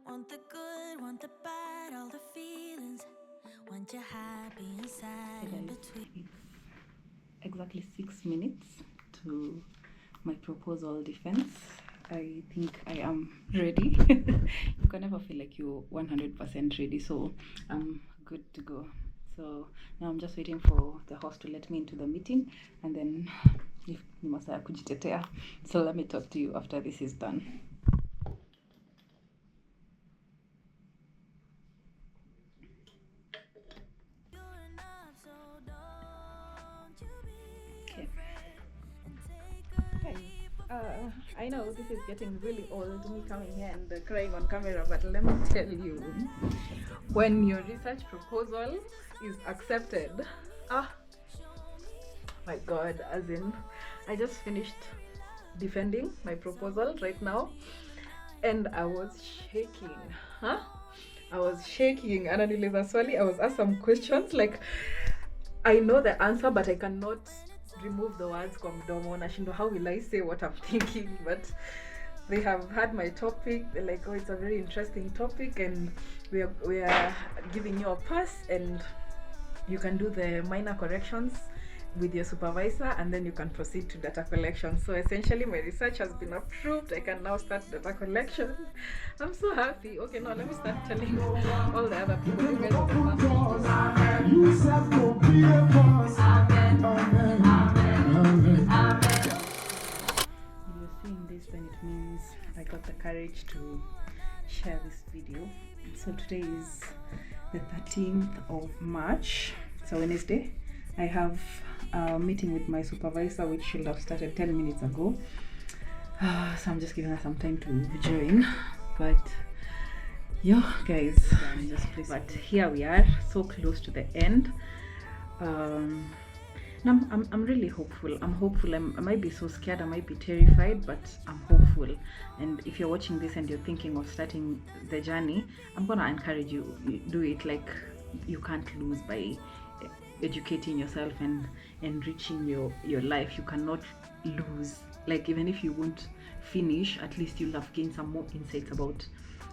Want the good, want the bad, all the feelings. Want you happy and sad in between. It's exactly 6 minutes to my proposal defense. I think I am ready. You can never feel like you're 100% ready, so I'm good to go. So now I'm just waiting for the host to let me into the meeting, and then if ni masaa ya kujitetea. So let me talk to you after this is done. Okay. Guys, I know this is getting really old, me coming here and crying on camera, but let me tell you, when your research proposal is accepted, my god, as in, I just finished defending my proposal right now, and I was shaking. I was shaking, and I was asked some questions like, I know the answer, but I cannot remove the words kwa mdomo. Nashindo, how will I say what I'm thinking? But they have had my topic. They're like, oh, it's a very interesting topic, and we are giving you a pass, and you can do the minor corrections with your supervisor, and then you can proceed to data collection. So essentially my research has been approved. I can now start data collection. I'm so happy. Okay, now let me start telling all the other people. You guys are the first. You said go be a boss. Amen. Amen. Amen. If you're seeing this, then it means I got the courage to share this video. So today is the 13th of March. It's a Wednesday. I have a meeting with my supervisor, which should have started 10 minutes ago. So I'm just giving her some time to join. But yo, guys, but here we are, so close to the end. I'm really hopeful. I'm hopeful. I might be so scared, I might be terrified, but I'm hopeful. And if you're watching this and you're thinking of starting the journey, I'm gonna encourage you, do it. Like, you can't lose by educating yourself and enriching your life. You cannot lose. Like, even if you won't finish, at least you'll have gained some more insights about,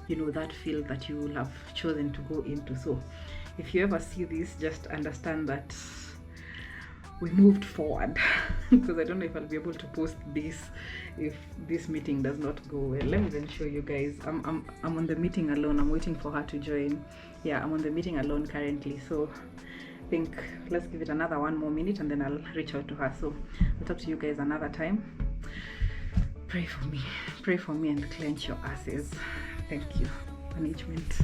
you know, that field that you will have chosen to go into. So if you ever see this, just understand that we moved forward. Because I don't know if I'll be able to post this if this meeting does not go well. Let me then show you guys. I'm on the meeting alone. I'm waiting for her to join. Yeah, I'm on the meeting alone currently. So I think let's give it another 1 more minute, and then I'll reach out to her. So I'll talk to you guys another time. Pray for me and clench your asses. Thank you. Management.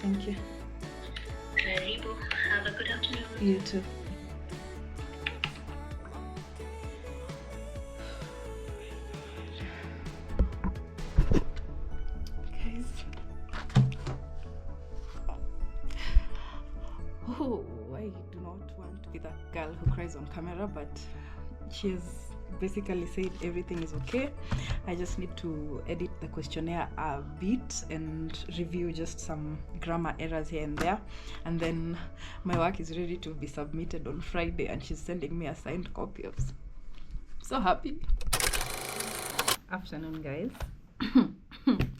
Thank you. Karibu. Have a good afternoon. You too. Guys. Oh, I do not want to be that girl who cries on camera, but she has basically said everything is okay. I just need to edit the questionnaire a bit and review just some grammar errors here and there, and then my work is ready to be submitted on Friday, and she's sending me a signed copy of. So happy. Afternoon, guys.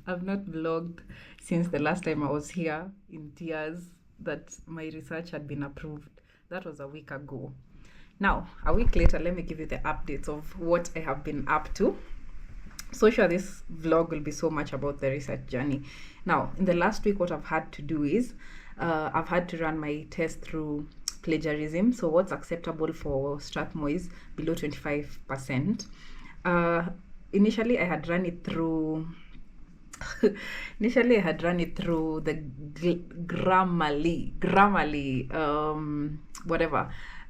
I've not vlogged since the last time I was here in tears that my research had been approved. That was a week ago. Now, a week later, let me give you the updates of what I have been up to. So sure, this vlog will be so much about the research journey. Now, in the last week, what I've had to do is I've had to run my test through plagiarism. So what's acceptable for Strathmore is below 25%. Initially, I had run it through the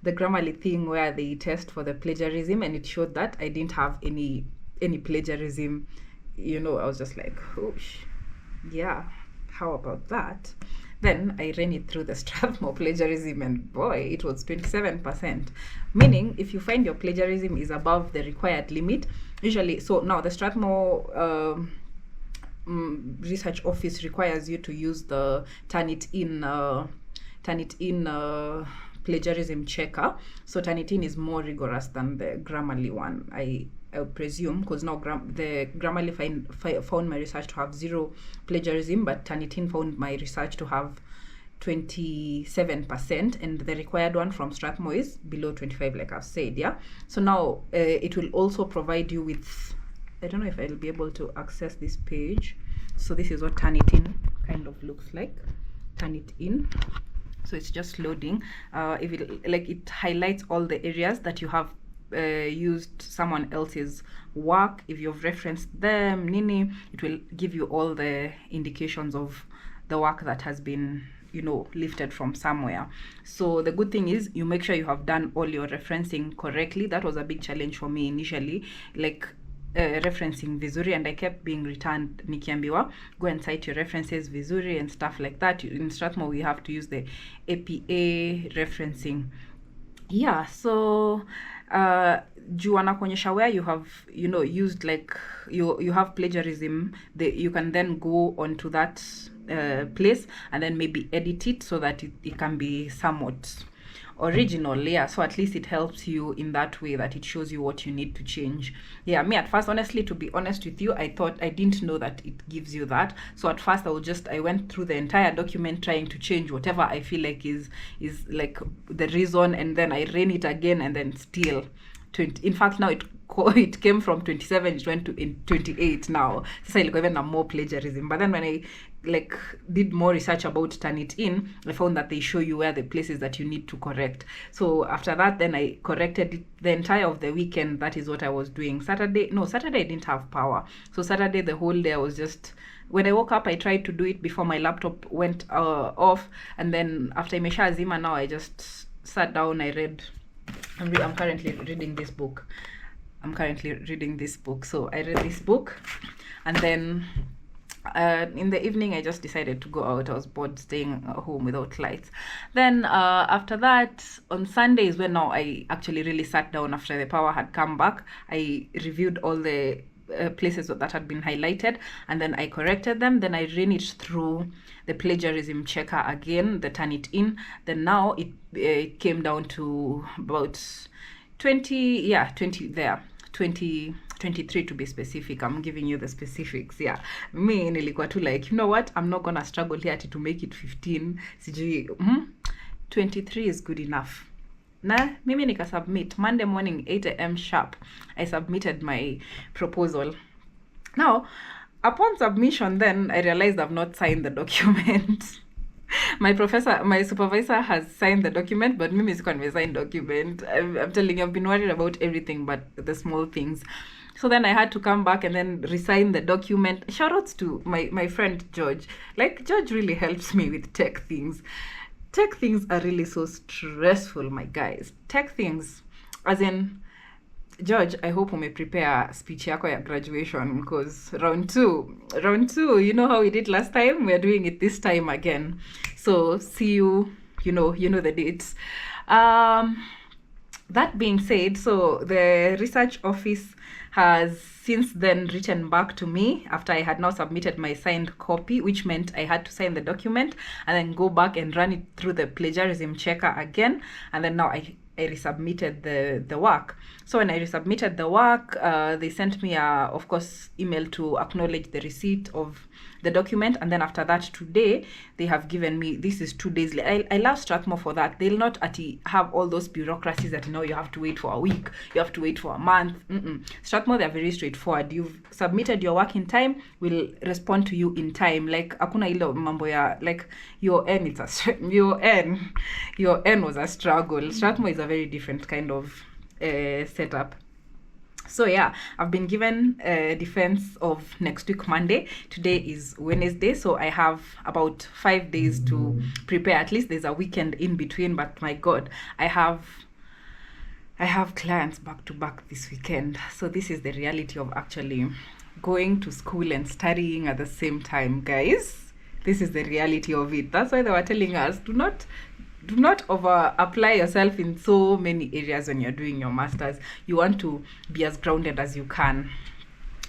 the Grammarly thing where they test for the plagiarism, and it showed that I didn't have any plagiarism. You know, I was just like, oh, yeah, how about that? Then I ran it through the Strathmore plagiarism, and boy, it was 27%. Meaning, if you find your plagiarism is above the required limit, usually, so now the Strathmore research office requires you to use the Turnitin plagiarism checker. So Turnitin is more rigorous than the Grammarly one, I presume, because now the Grammarly found my research to have 0 plagiarism, but Turnitin found my research to have 27%, and the required one from Strathmore is below 25, like I've said. Yeah, so now it will also provide you with, I don't know if I'll be able to access this page. So this is what Turnitin kind of looks like. Turnitin. So it's just loading. If it highlights all the areas that you have used someone else's work. If you've referenced them, Nini, it will give you all the indications of the work that has been, you know, lifted from somewhere. So the good thing is you make sure you have done all your referencing correctly. That was a big challenge for me initially, like referencing vizuri, and I kept being returned nikiambiwa, go and cite your references vizuri and stuff like that. In Strathmore we have to use the APA referencing. Yeah, so juu wanakuonyesha where you have, you know, used, like you have plagiarism, you can then go onto that place and then maybe edit it so that it can be somewhat original. Yeah, so at least it helps you in that way, that it shows you what you need to change. Yeah, me at first, honestly, to be honest with you, I didn't know that it gives you that. So at first I went through the entire document trying to change whatever I feel like is like the reason, and then I ran it again, and then still 20, in fact now it came from 27, it went to 28 now. So like even more plagiarism. But then when I did more research about Turnitin, I found that they show you where the places that you need to correct. So after that, then I corrected it the entire of the weekend. That is what I was doing. Saturday I didn't have power. So Saturday, the whole day I was just, when I woke up, I tried to do it before my laptop went off. And then after Imesha Azima, now I just sat down, I read. I'm currently reading this book. So I read this book, and then in the evening I just decided to go out. I was bored staying home without lights. Then after that, on Sunday is when now I actually really sat down after the power had come back. I reviewed all the places that had been highlighted, and then I corrected them. Then I ran it through the plagiarism checker again, the Turnitin. Then now it came down to about 23 to be specific. I'm giving you the specifics. Yeah, me nilikuwa tu like, you know what, I'm not gonna struggle here to make it 15. Sijui 23 is good enough. Na mimi nika submit Monday morning 8 a.m. sharp. I submitted my proposal. Now, upon submission, then I realized I've not signed the document. My supervisor has signed the document, but mimi sikuwa nimesigned document. I'm telling you, I've been worried about everything but the small things. So then I had to come back and then resign the document. Shout outs to my friend George. Like, George really helps me with tech things. Tech things are really so stressful, my guys. Tech things, as in, George, I hope prepare speech yako ya graduation, because round two, you know how we did last time? We're doing it this time again. So see you, you know the dates. That being said, so the research office has since then written back to me after I had now submitted my signed copy, which meant I had to sign the document and then go back and run it through the plagiarism checker again. And then now I resubmitted the work. So when I resubmitted the work, they sent me of course, email to acknowledge the receipt of the document. And then after that, today, they have given me, this is 2 days late. I love Strathmore for that. They'll not have all those bureaucracies that, you have to wait for a week, you have to wait for a month. Strathmore, they're very straightforward. You've submitted your work in time, we'll respond to you in time. Like, akuna ilo mambo ya, like, your N was a struggle. Strathmore is a very different kind of setup. So yeah, I've been given a defense of next week Monday. Today is Wednesday, so I have about 5 days to prepare. At least there's a weekend in between, but my God, I have clients back to back this weekend. So this is the reality of actually going to school and studying at the same time, guys. This is the reality of it. That's why they were telling us, do not over apply yourself in so many areas when you're doing your masters. You want to be as grounded as you can.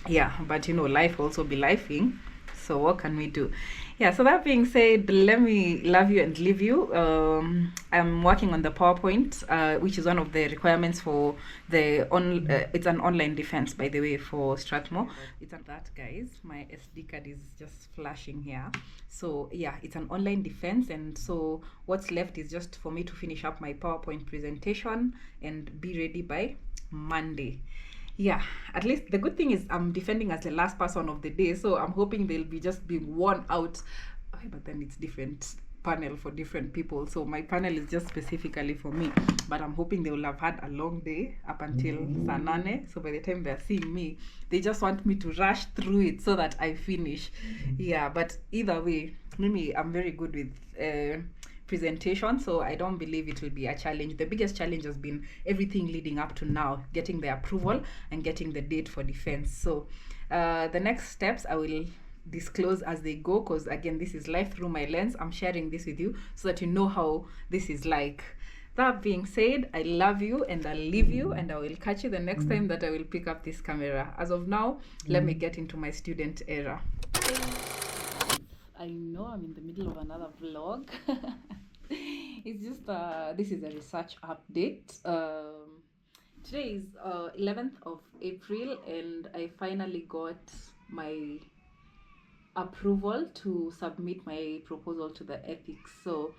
Yeah, but life also be lifing. So what can we do? Yeah, so that being said, let me love you and leave you. I'm working on the PowerPoint, which is one of the requirements for it's an online defense, by the way, for Strathmore. It's that, guys. My SD card is just flashing here. So yeah, it's an online defense, and so what's left is just for me to finish up my PowerPoint presentation and be ready by Monday. Yeah, at least the good thing is I'm defending as the last person of the day, so I'm hoping they'll be just being worn out. Okay, but then it's different panel for different people, so my panel is just specifically for me, but I'm hoping they will have had a long day up until Sanane, so by the time they're seeing me, they just want me to rush through it so that I finish. Yeah, but either way, Mimi, I'm very good with presentation, so I don't believe it will be a challenge. The biggest challenge has been everything leading up to now, getting the approval and getting the date for defense. So the next steps I will disclose as they go, because again, this is life through my lens. I'm sharing this with you so that you know how this is like. That being said, I love you and I'll leave you, and I will catch you the next time that I will pick up this camera. As of now, let me get into my student era. I know I'm in the middle of another vlog. It's just this is a research update. Today is 11th of April, and I finally got my approval to submit my proposal to the ethics. So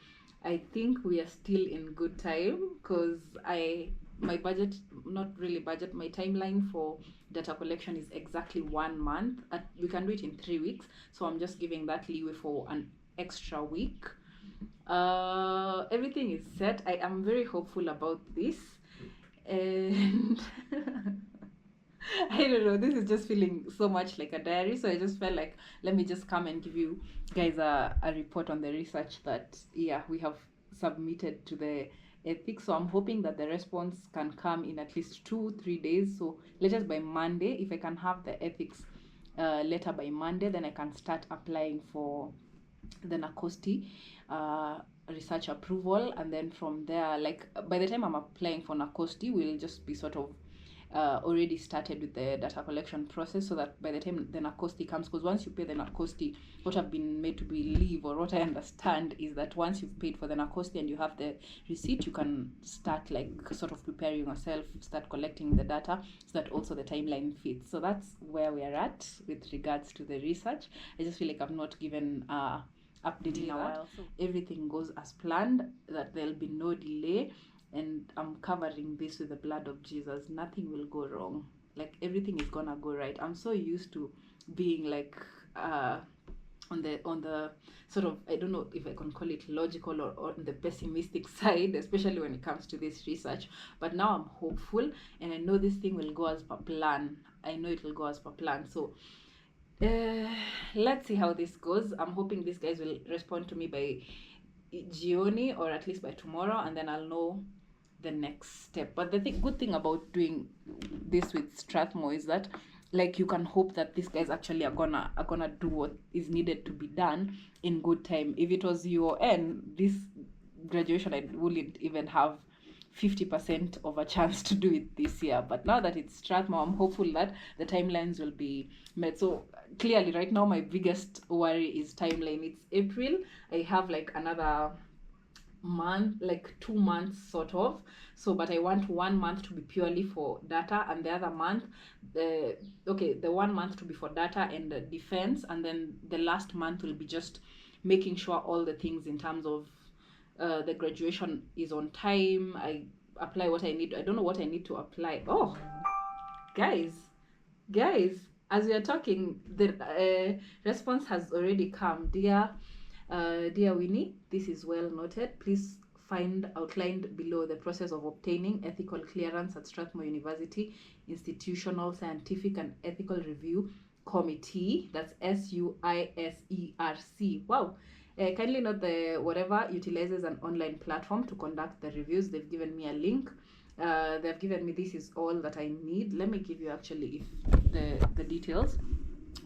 I think we are still in good time, because my timeline for data collection is exactly 1 month. We can do it in 3 weeks, so I'm just giving that leeway for an extra week. Everything is set. I am very hopeful about this, and I don't know, this is just feeling so much like a diary, so I just felt like, let me just come and give you guys a report on the research that we have submitted to the ethics. So I'm hoping that the response can come in at least 2-3 days, so latest by Monday. If I can have the ethics letter by Monday, then I can start applying for the NACOSTI research approval, and then from there, like by the time I'm applying for NACOSTI, we'll just be sort of already started with the data collection process, so that by the time the NACOSTI comes, because once you pay the NACOSTI, what I've been made to believe, or what I understand, is that once you've paid for the NACOSTI and you have the receipt, you can start like sort of preparing yourself, start collecting the data, so that also the timeline fits. So that's where we are at with regards to the research. I just feel like I've not given update in a while, so everything goes as planned, that there'll be no delay, and I'm covering this with the blood of Jesus. Nothing will go wrong. Like, everything is gonna go right. I'm so used to being like on the sort of, I don't know if I can call it logical or on the pessimistic side, especially when it comes to this research. But now I'm hopeful, and I know this thing will go as per plan. I know it will go as per plan. So let's see how this goes. I'm hoping these guys will respond to me by Gioni, or at least by tomorrow, and then I'll know the next step. But the good thing about doing this with Strathmore is that, like, you can hope that these guys actually are gonna do what is needed to be done in good time. If it was UON, this graduation, I wouldn't even have 50% of a chance to do it this year. But now that it's Strathmore, I'm hopeful that the timelines will be met. So clearly right now my biggest worry is timeline. It's April. I have like another month, like 2 months sort of. So but I want 1 month to be purely for data, and the other month, the 1 month to be for data and defense, and then the last month will be just making sure all the things in terms of the graduation is on time. I apply what I need. I don't know what I need to apply. Oh, guys, as we are talking, the response has already come. Dear Winnie, this is well noted. Please find outlined below the process of obtaining ethical clearance at Strathmore University Institutional Scientific and Ethical Review Committee. That's SUISERC. Wow. Kindly note the whatever utilizes an online platform to conduct the reviews. They've given me a link. They've given me, this is all that I need. Let me give you actually the details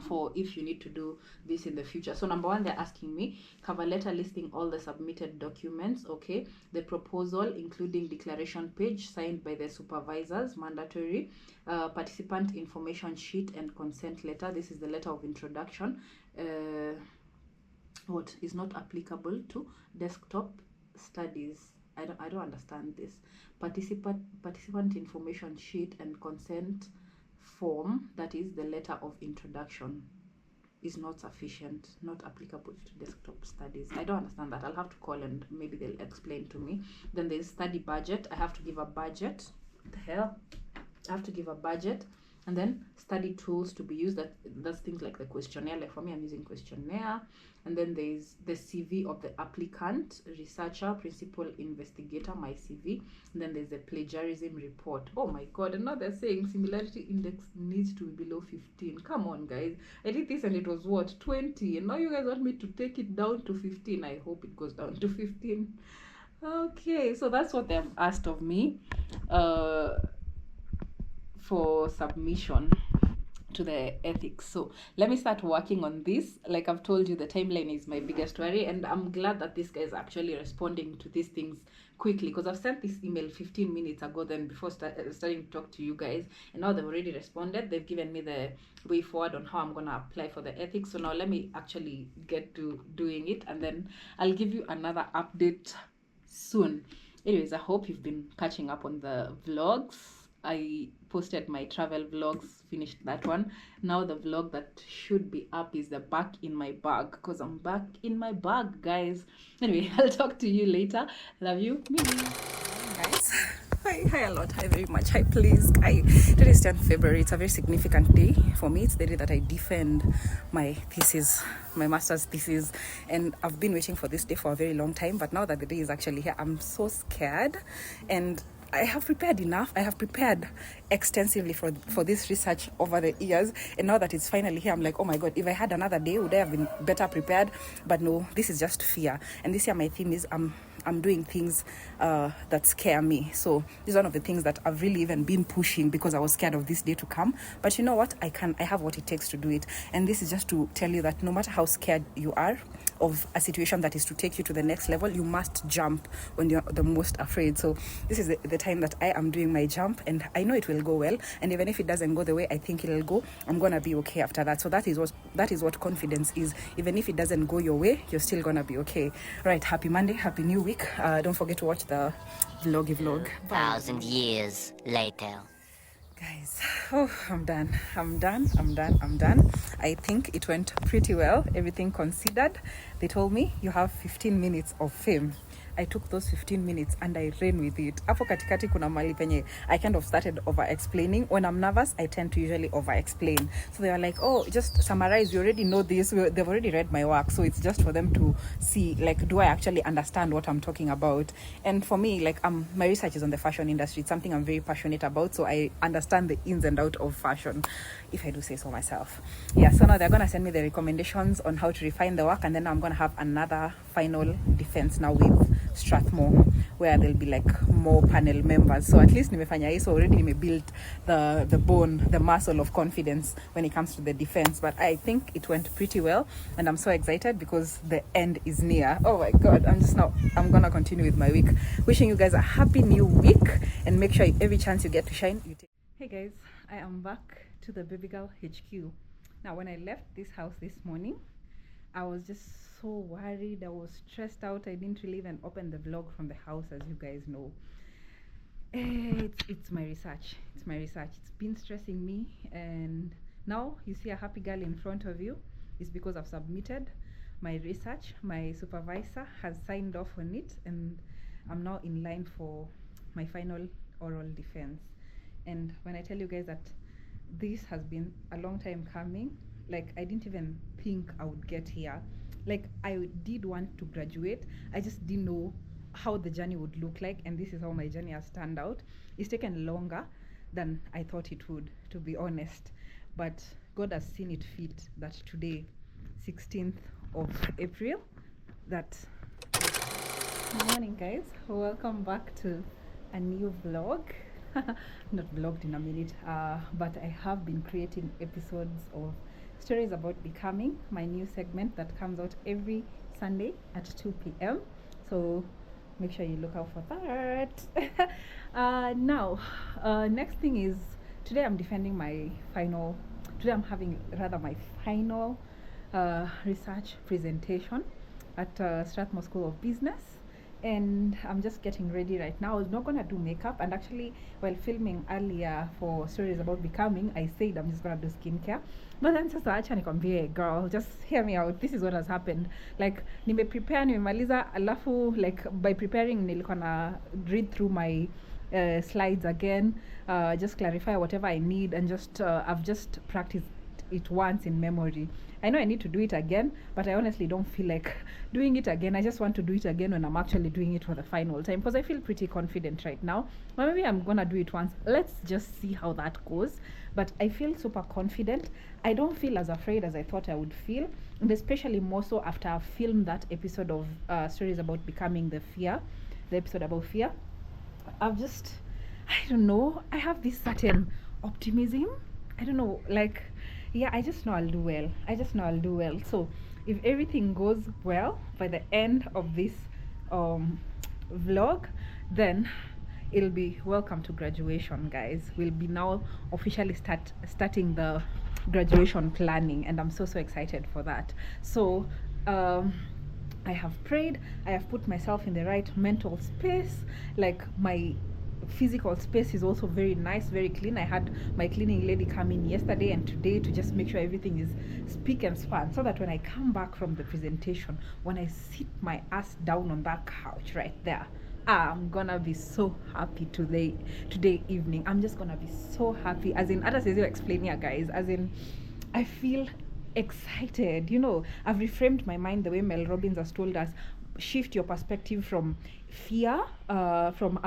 for if you need to do this in the future. So number one, they're asking me cover letter listing all the submitted documents. Okay, the proposal including declaration page signed by the supervisors, mandatory, participant information sheet and consent letter. This is the letter of introduction. What is not applicable to desktop studies. I don't understand this. Participant information sheet and consent form, that is the letter of introduction, is not sufficient, not applicable to desktop studies. I don't understand that. I'll have to call and maybe they'll explain to me. Then there's study budget. I have to give a budget. What the hell? I have to give a budget. And then study tools to be used. That's things like the questionnaire. Like for me, I'm using questionnaire. And then there's the CV of the applicant, researcher, principal investigator, my CV. And then there's the plagiarism report. Oh my god, and now they're saying similarity index needs to be below 15. Come on, guys. I did this and it was what, 20? And now you guys want me to take it down to 15. I hope it goes down to 15. Okay, so that's what they've asked of me for submission to the ethics. So let me start working on this. Like I've told you, the timeline is my biggest worry, and I'm glad that this guy is actually responding to these things quickly, because I've sent this email 15 minutes ago then before starting to talk to you guys, and now they've already responded. They've given me the way forward on how I'm gonna apply for the ethics. So now let me actually get to doing it, and then I'll give you another update soon. Anyways, I hope you've been catching up on the vlogs. I posted my travel vlogs, finished that one. Now the vlog that should be up is the back in my bag, because I'm back in my bag, guys. Anyway, I'll talk to you later. Love you. Guys, hi a lot, hi very much, hi please. Today is 10th February. It's a very significant day for me. It's the day that I defend my thesis, my master's thesis, and I've been waiting for this day for a very long time. But now that the day is actually here, I'm so scared, and I have prepared enough. I have prepared extensively for this research over the years, and now that it's finally here, I'm like, oh my god, if I had another day, would I have been better prepared? But no, this is just fear. And this year my theme is I'm doing things that scare me. So this is one of the things that I've really even been pushing, because I was scared of this day to come. But you know what? I have what it takes to do it. And this is just to tell you that no matter how scared you are of a situation that is to take you to the next level, you must jump when you're the most afraid. So this is the time that I am doing my jump, and I know it will go well. And even if it doesn't go the way I think it'll go, I'm gonna be okay after that. So that is what confidence is. Even if it doesn't go your way, you're still gonna be okay. Right, happy Monday, happy new week. Don't forget to watch the vlog. Bye. 1,000 years later. Guys, I'm done. I think it went pretty well, everything considered. They told me you have 15 minutes of fame. I took those 15 minutes and I ran with it. Hapo katikati kuna mali penye I kind of started over explaining. When I'm nervous, I tend to usually over explain. So they were like, oh, just summarize, you already know this. They've already read my work, so it's just for them to see, like, do I actually understand what I'm talking about? And for me, like, my research is on the fashion industry. It's something I'm very passionate about, so I understand the ins and outs of fashion, if I do say so myself. Yeah, so now they're gonna send me the recommendations on how to refine the work, and then I'm gonna have another final defense now with Strathmore, where there'll be like more panel members. So at least nimefanya hii, so already build the bone, the muscle of confidence when it comes to the defense. But I think it went pretty well, and I'm so excited because the end is near. Oh my god, I'm gonna continue with my week. Wishing you guys a happy new week, and make sure every chance you get to shine, you take. Hey guys, I am back to the Baby Girl HQ. Now when I left this house this morning, I was just so worried. I was stressed out. I didn't really even open the vlog from the house, as you guys know. It's my research. It's my research. It's been stressing me, and now you see a happy girl in front of you. It's because I've submitted my research. My supervisor has signed off on it, and I'm now in line for my final oral defense. And when I tell you guys that this has been a long time coming, like, I didn't even think I would get here. Like, I did want to graduate, I just didn't know how the journey would look like, and this is how my journey has turned out. It's taken longer than I thought it would, to be honest, but God has seen it fit that today, 16th of April, that good morning guys, welcome back to a new vlog. Not vlogged in a minute, but I have been creating episodes of Stories About Becoming, my new segment that comes out every Sunday at 2 p.m. So make sure you look out for that. Now, next thing is, today I'm defending my final, today I'm having rather my final research presentation at Strathmore School of Business. And I'm just getting ready right now. I was not gonna do makeup, and actually while filming earlier for Stories About Becoming, I said I'm just gonna do skincare, but then sasa acha nikwambie girl, just hear me out. This is what has happened. Like, nimemaliza, alafu, like, by preparing nilikuwa na read through my slides again, just clarify whatever I need, and just I've just practiced it once in memory. I know I need to do it again, but I honestly don't feel like doing it again. I just want to do it again when I'm actually doing it for the final time, because I feel pretty confident right now. But maybe I'm gonna do it once. Let's just see how that goes. But I feel super confident. I don't feel as afraid as I thought I would feel, and especially more so after I filmed that episode of Stories About Becoming, the episode about fear. I don't know, I have this certain optimism. I don't know, like, yeah, I just know I'll do well. So if everything goes well by the end of this vlog, then it'll be welcome to graduation, guys. We'll be now officially starting the graduation planning, and I'm so excited for that. So I have prayed, I have put myself in the right mental space. Like, my physical space is also very nice, very clean. I had my cleaning lady come in yesterday and today to just make sure everything is spick and span, so that when I come back from the presentation, when I sit my ass down on that couch right there, I'm gonna be so happy today evening. I'm just gonna be so happy, as in, as you explain here, guys, as in, I feel excited. You know, I've reframed my mind the way Mel Robbins has told us. Shift your perspective from fear, from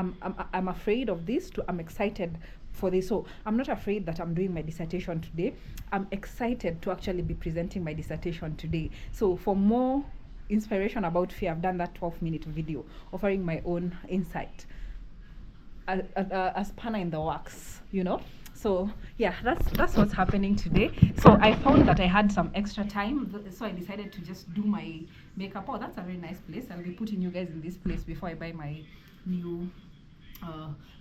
I'm afraid of this, to I'm excited for this. So I'm not afraid that I'm doing my dissertation today. I'm excited to actually be presenting my dissertation today. So for more inspiration about fear, I've done that 12-minute video offering my own insight, a spanner in the works, you know. So yeah, that's what's happening today. So I found that I had some extra time, so I decided to just do my makeup. Oh, that's a very nice place. I'll be putting you guys in this place before I buy my new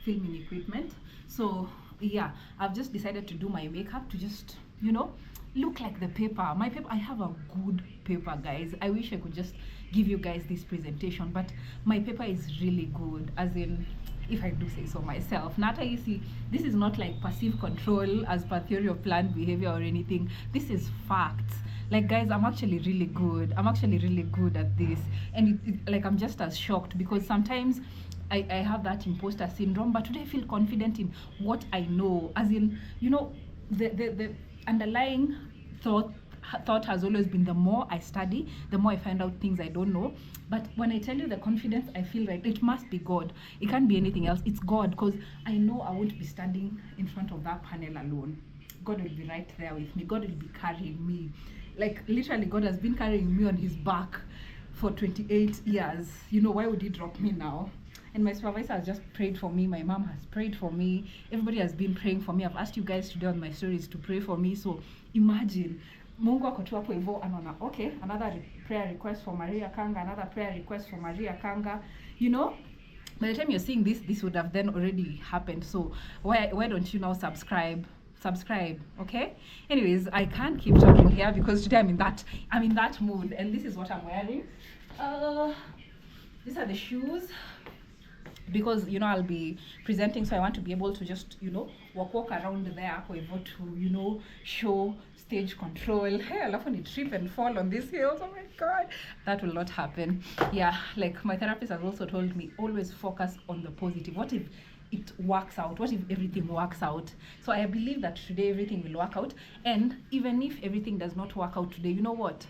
filming equipment. So yeah, I've just decided to do my makeup to just, you know, look like the paper. My paper, I have a good paper, guys. I wish I could just give you guys this presentation, but my paper is really good, as in, if I do say so myself. Nata, you see, this is not like passive control as per theory of planned behavior or anything. This is facts. Like, guys, I'm actually really good. I'm actually really good at this. And like, I'm just as shocked because sometimes I have that imposter syndrome, but today I feel confident in what I know. As in, you know, the underlying thought has always been, the more I study, the more I find out things I don't know. But when I tell you the confidence, I feel like it must be God. It can't be anything else. It's God, because I know I won't be standing in front of that panel alone. God will be right there with me. God will be carrying me. Like, literally, God has been carrying me on his back for 28 years. You know, why would he drop me now? And my supervisor has just prayed for me. My mom has prayed for me. Everybody has been praying for me. I've asked you guys today on my stories to pray for me. So imagine, Mungu ako tu hapo hivyo anaona, okay, another prayer request for Maria Kanga, another prayer request for Maria Kanga. You know, by the time you're seeing this would have then already happened. So why don't you now subscribe, okay? Anyways, I can't keep talking here because today I'm in that mood, and this is what I'm wearing. These are the shoes, because, you know, I'll be presenting, so I want to be able to just, you know, walk around there for able to, you know, show stage control. Hey, I love when you trip and fall on these heels. Oh my god, that will not happen. Yeah, like my therapist has also told me, always focus on the positive. What if it works out? What if everything works out? So I believe that today everything will work out, and even if everything does not work out today, you know what,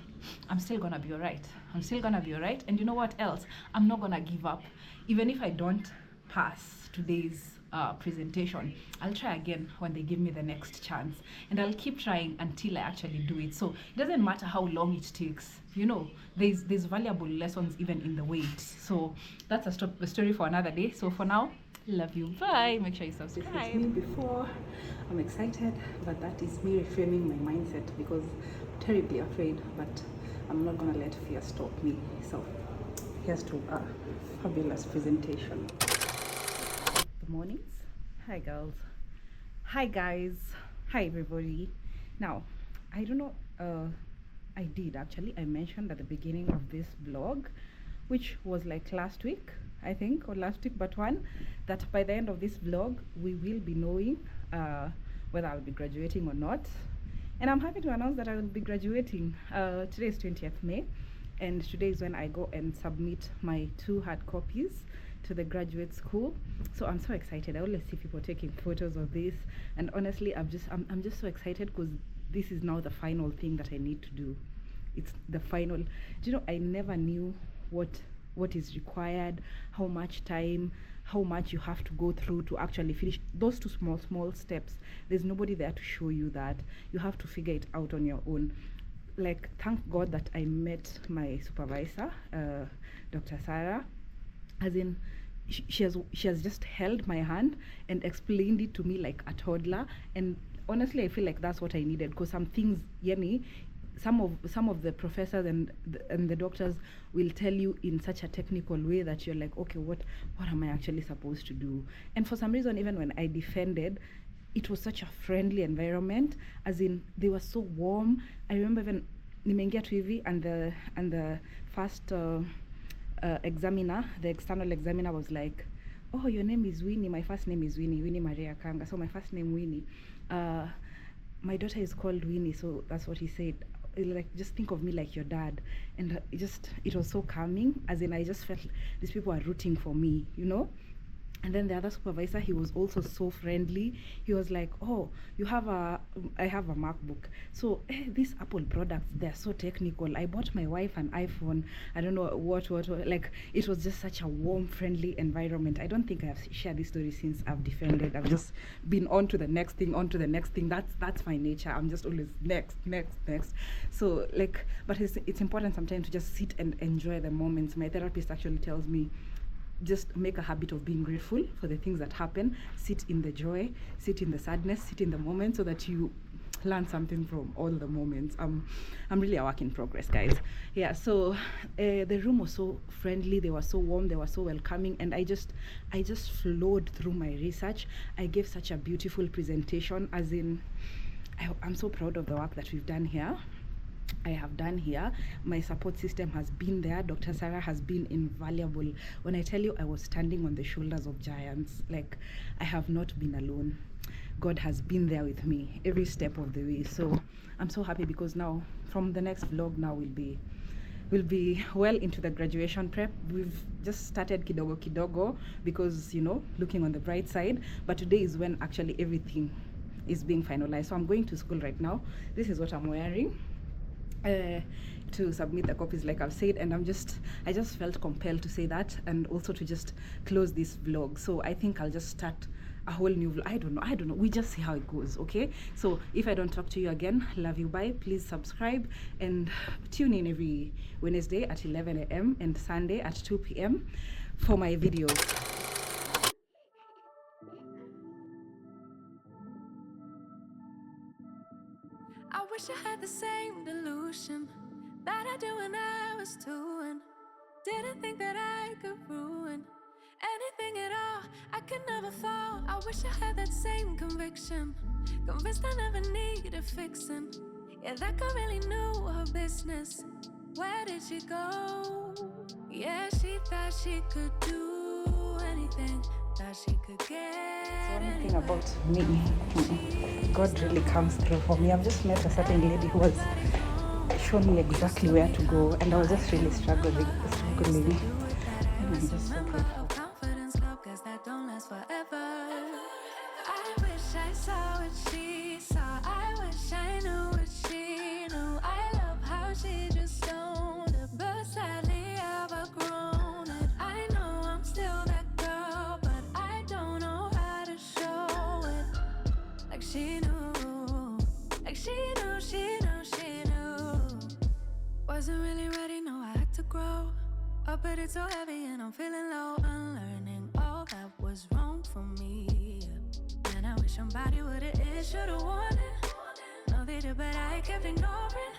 I'm still gonna be all right. I'm still gonna be all right. And you know what else, I'm not gonna give up. Even if I don't pass today's presentation, I'll try again when they give me the next chance, and I'll keep trying until I actually do it. So it doesn't matter how long it takes, you know, there's valuable lessons even in the wait. So that's a story for another day. So for now, love you, bye. Make sure you subscribe. This is me before. I'm excited, but that is me reframing my mindset, because I'm terribly afraid, but I'm not gonna let fear stop me. So here's to a fabulous presentation. Good mornings. Hi girls, hi guys, hi everybody. Now, I don't know, I mentioned at the beginning of this vlog, which was like last week, I think, or last week but one, that by the end of this vlog we will be knowing whether I'll be graduating or not. And I'm happy to announce that I will be graduating. Today is 20th May, and today is when I go and submit my 2 hard copies to the graduate school. So I'm so excited. I always see people taking photos of this, and honestly, I'm just so excited, because this is now the final thing that I need to do. It's the final. Do you know, I never knew what is required, how much time, how much you have to go through to actually finish those 2 small steps. There's nobody there to show you that. You have to figure it out on your own. Like, thank God that I met my supervisor, Dr. Sarah. As in, she has just held my hand and explained it to me like a toddler. And honestly, I feel like that's what I needed, because some things, Yemi, some of the professors and the doctors will tell you in such a technical way that you're like, okay, what am I actually supposed to do? And for some reason, even when I defended, it was such a friendly environment. As in, they were so warm. I remember even nimeingia tu hivi, and the first examiner, the external examiner, was like, oh, your name is Winnie. My first name is Winnie Maria Kanga. So my first name Winnie. My daughter is called Winnie, so that's what he said. Like, just think of me like your dad. And it was so calming. As in, I just felt these people are rooting for me, you know. And then the other supervisor, he was also so friendly. He was like, oh, I have a MacBook. So these Apple products, they're so technical. I bought my wife an iPhone. I don't know what. Like, it was just such a warm, friendly environment. I don't think I've shared this story since I've defended. I've just been on to the next thing. That's my nature. I'm just always next. So, like, but it's important sometimes to just sit and enjoy the moments. My therapist actually tells me, just make a habit of being grateful for the things that happen. Sit in the joy, sit in the sadness, sit in the moment, so that you learn something from all the moments. I'm really a work in progress, guys. Yeah, so the room was so friendly, they were so warm, they were so welcoming, and I just flowed through my research. I gave such a beautiful presentation. As in, I'm so proud of the work that we've done here. I have done here. My support system has been there. Dr. Sarah has been invaluable. When I tell you I was standing on the shoulders of giants, like, I have not been alone. God has been there with me every step of the way. So I'm so happy, because now from the next vlog now we'll be well into the graduation prep. We've just started kidogo kidogo, because, you know, looking on the bright side, but today is when actually everything is being finalized. So I'm going to school right now. This is what I'm wearing to submit the copies, like I've said, and I just felt compelled to say that, and also to just close this vlog. So I think I'll just start a whole new vlog. I don't know, we just see how it goes. Okay, so if I don't talk to you again, love you, bye. Please subscribe and tune in every Wednesday at 11 a.m. and Sunday at 2 p.m. for my videos. I wish I had the same delusion that I do when I was two, and didn't think that I could ruin anything at all. I could never fall. I wish I had that same conviction, convinced I never needed fixing. Yeah, that girl really knew her business. Where did she go? Yeah, she thought she could do anything, thought she could get One thing about me, God really comes through for me. I've just met a certain lady who has shown me exactly where to go, and I was just really struggling. And I'm just so grateful. Confidence club, 'cause that don't last forever. I wish I saw what she saw. I wish I knew what she knew. I love how she just owned it, but sadly I've outgrown it. I know I'm still that girl, but I don't know how to show it. Like she knew, like she knew, she knew, she knew. Wasn't really ready, no, I had to grow up, but it's so heavy and I'm feeling low. Unlearning all that was wrong for me, and I wish somebody would've should've warned it. No, they did, but I kept ignoring.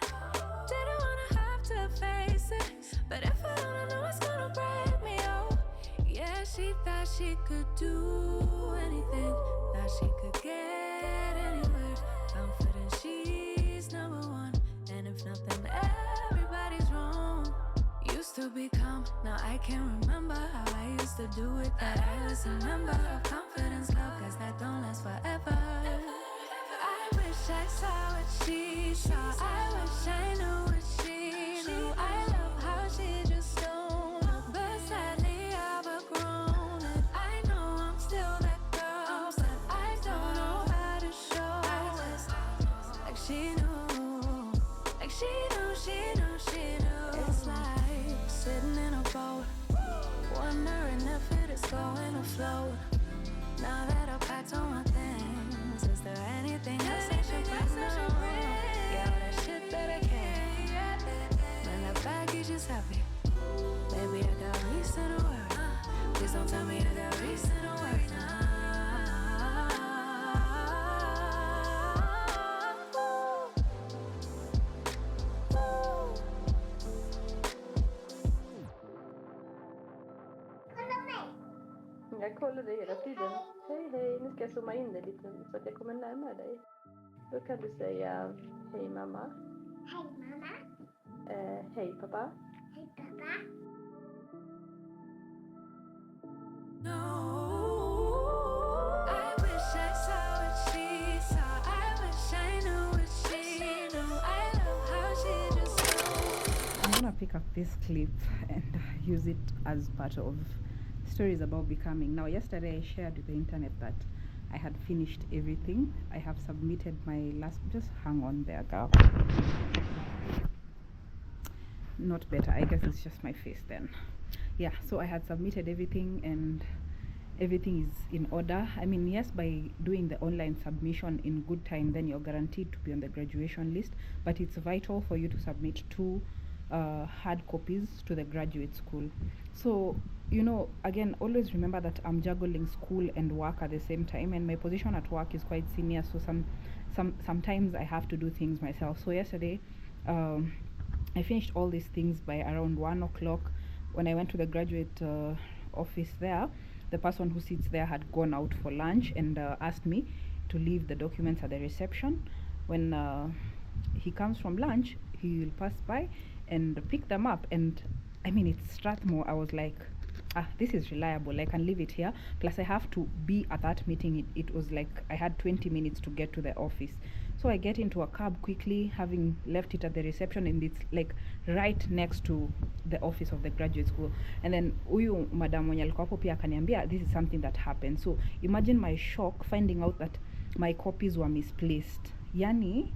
Didn't wanna have to face it, but if I don't, I know it's gonna break me. Oh, yeah, she thought she could do anything, thought she could get anywhere. Confident she's number one, and if nothing, everybody's wrong. Used to be calm, now I can't remember how I used to do it. That I was a member of Confidence Club, 'cause that don't last forever. I wish I saw what she saw. I wish I knew what she knew. I love how she just owned it, but sadly I've outgrown it. I know I'm still that girl, but I don't know how to show it. Like she knew, like she knew, she knew, she knew. It's like sitting in a boat, wondering if it is going to float. Now that I've packed all my things, is there anything else I should bring? Yeah, all that shit that I can't. Man, that baggage is heavy. Maybe I got reason to worry. Please don't tell me I got reason to worry now. Jag kollar dig hela tiden. Hej, hej. Nu ska jag zooma in dig lite så att jag kommer närmare dig. Då kan du säga hej mamma. Hej mamma. Hej pappa. Hej pappa. No, I wish I saw what she saw. I wish I knew what she knew. I love how she just knew. I'm gonna pick up this clip and use it as part of stories about becoming. Now, yesterday I shared with the internet that I had finished everything. I have submitted my last, just hang on there, girl. Not better, I guess it's just my face then. Yeah, so I had submitted everything and everything is in order. I mean, yes, by doing the online submission in good time, then you're guaranteed to be on the graduation list, but it's vital for you to submit 2 hard copies to the graduate school. So, you know, again, always remember that I'm juggling school and work at the same time, and my position at work is quite senior, so sometimes I have to do things myself. So yesterday I finished all these things by around 1 o'clock. When I went to the graduate office there, the person who sits there had gone out for lunch and asked me to leave the documents at the reception. when he comes from lunch, he will pass by and pick them up. And I mean, it's Strathmore. I was like, this is reliable. I can leave it here. Plus, I have to be at that meeting. It was like I had 20 minutes to get to the office. So I get into a cab quickly, having left it at the reception, and it's like right next to the office of the graduate school. And then huyu madam mwenye alikuwa hapo pia akaniambia this is something that happened. So imagine my shock finding out that my copies were misplaced. Yani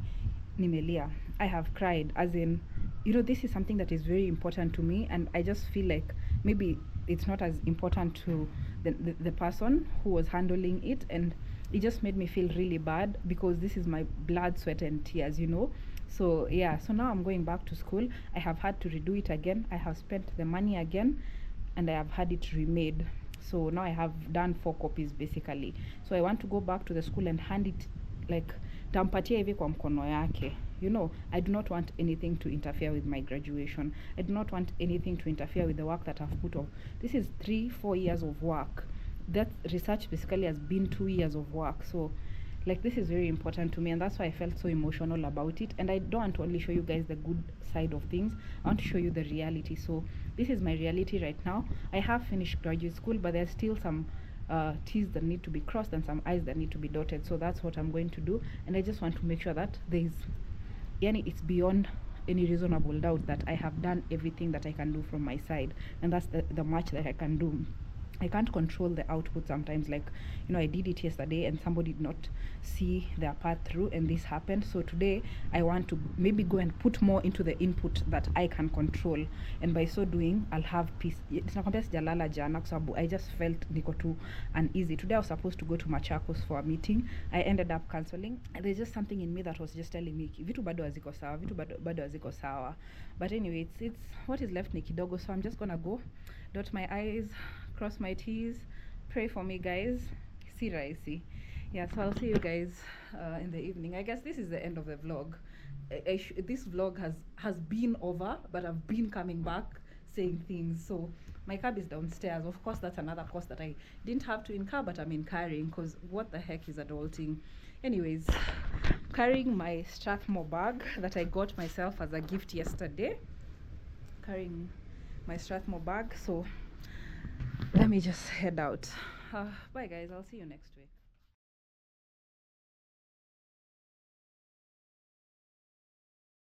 nimelia. I have cried, as in, you know, this is something that is very important to me, and I just feel like maybe it's not as important to the person who was handling it, and it just made me feel really bad because this is my blood, sweat and tears, you know. So yeah, so now I'm going back to school. I have had to redo it again. I have spent the money again, and I have had it remade. So now I have done 4 copies basically. So I want to go back to the school and hand it, like, tampatia hivi kwa mkono yake. You know, I do not want anything to interfere with my graduation. I do not want anything to interfere with the work that I've put off. This is 3-4 years of work. That research basically has been 2 years of work. So like, this is very important to me, and that's why I felt so emotional about it. And I don't want to only show you guys the good side of things, I want to show you the reality. So this is my reality right now. I have finished graduate school, but there's still some T's that need to be crossed and some I's that need to be dotted. So that's what I'm going to do, and I just want to make sure that it's beyond any reasonable doubt that I have done everything that I can do from my side, and that's the much that I can do. I can't control the output sometimes. Like, you know, I did it yesterday and somebody did not see their path through, and this happened. So today I want to maybe go and put more into the input that I can control, and by so doing I'll have peace. Sinakwambia sijalala jana kwa sababu I just felt niko too uneasy. Today I was supposed to go to Machakos for a meeting. I ended up cancelling. There's just something in me that was just telling me vitu bado haziko sawa, vitu bado haziko sawa. But anyway, it's what is left ni kidogo, so I'm just gonna go dot my I's, cross my T's, pray for me, guys. Si raisi. Yeah, so I'll see you guys in the evening. I guess this is the end of the vlog. This vlog has been over, but I've been coming back saying things. So my cab is downstairs. Of course, that's another cost that I didn't have to incur, but I'm incurring because what the heck is adulting? Anyways, carrying my Strathmore bag that I got myself as a gift yesterday. Carrying my Strathmore bag. So let me just head out. Bye guys, I'll see you next week.